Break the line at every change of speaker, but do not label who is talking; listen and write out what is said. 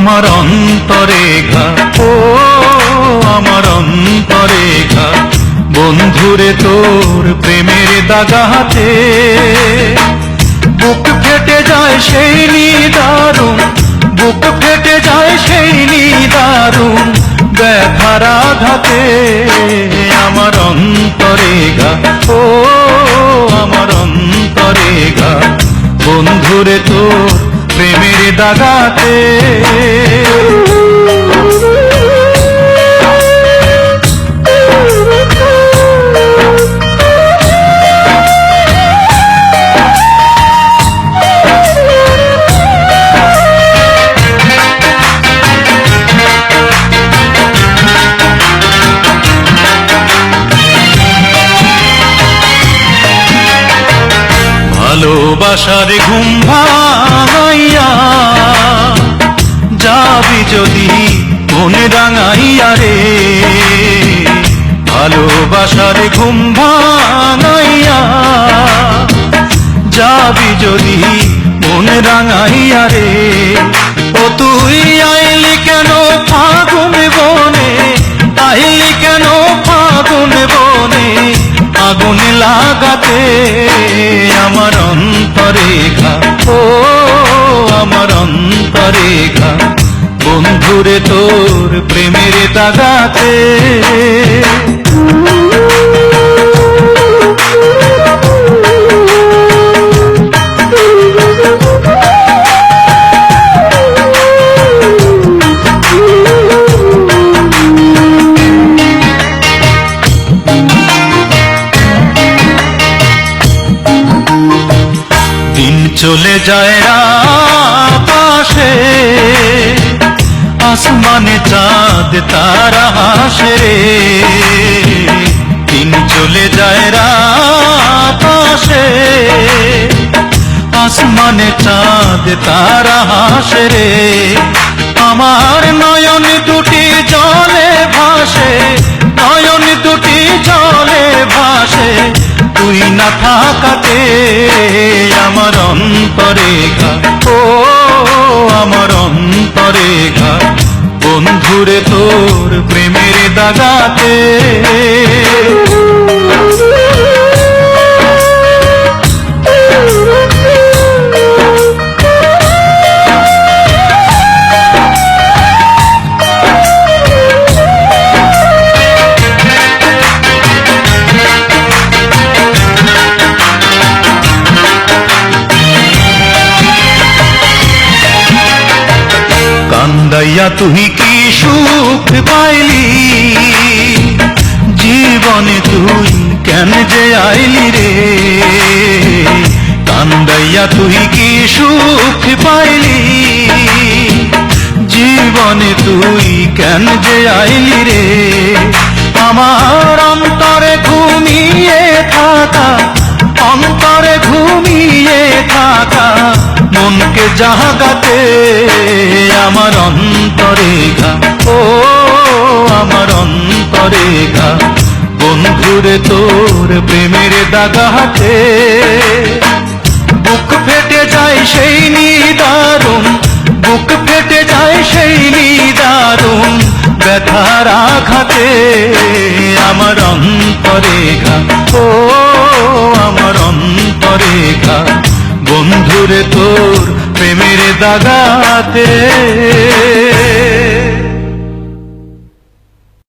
আমার অন্তরে ঘা, ও আমার অন্তরে ঘা, বন্ধুরে তোর প্রেমের দাগাতে বুক ফেটে যায় সেই নিদারুণ, বুক ফেটে যায় সেই নিদারুণ ব্যথার আঘাতে। আমার অন্তরে ঘা, ও আমার অন্তরে ঘা, বন্ধুরে তোর প্রেমের দাগাতে। ভালোবাসার ঘুম ভাঙাইয়া যাবি যদি মন রাঙাইয়া রে, ভালোবাসার ঘুম ভাঙাইয়া যাবি যদি মন রাঙাইয়া রে। ও তুই আইলি কেন ফাগুন বনে, আইলি কেন ফাগুন বনে আগুন লাগাতে। আমার অন্তরে ঘা, ও আমার অন্তরে ঘা, বন্ধুরে তোর প্রেমের দাগাতে। দিন চলে যায় আকাশে, আসমানে চাঁদ তারা হাসে রে। দিন চলে যায় আকাশে, আসমানে চাঁদ তারা হাসে রে। আমার নয়ন দুটি জলে ভাসে, নয়ন দুটি জলে ভাসে তুই না থাকাতে। আমার অন্তরে ঘা, ও আমার অন্তরে ঘা, বন্ধুরে তোর প্রেমের দাগাতে। কান্দাইয়া তুই কি সুখ পাইলি, জীবনে তুই কেন যে আইলি রে। কান্দাইয়া তুই কি সুখ পাইলি, জীবনে তুই কেন যে আইলি রে। আমার অন্তরে ঘুমিয়ে থাকা, অন্তরে ঘুমিয়ে থাকা মনকে জাগাতে। আমার অন্তরে ঘা, ও আমার অন্তরে ঘা, বন্ধুরে তোর প্রেমের দাগাতে। বুক ফেটে যায় সেই নিদারুণ, বুক ফেটে যায় সেই নিদারুণ ব্যথার আঘাতে। আমার অন্তরে ঘা, ও আমার অন্তরে ঘা, বন্ধুরে তোর প্রেমের দাগাতে।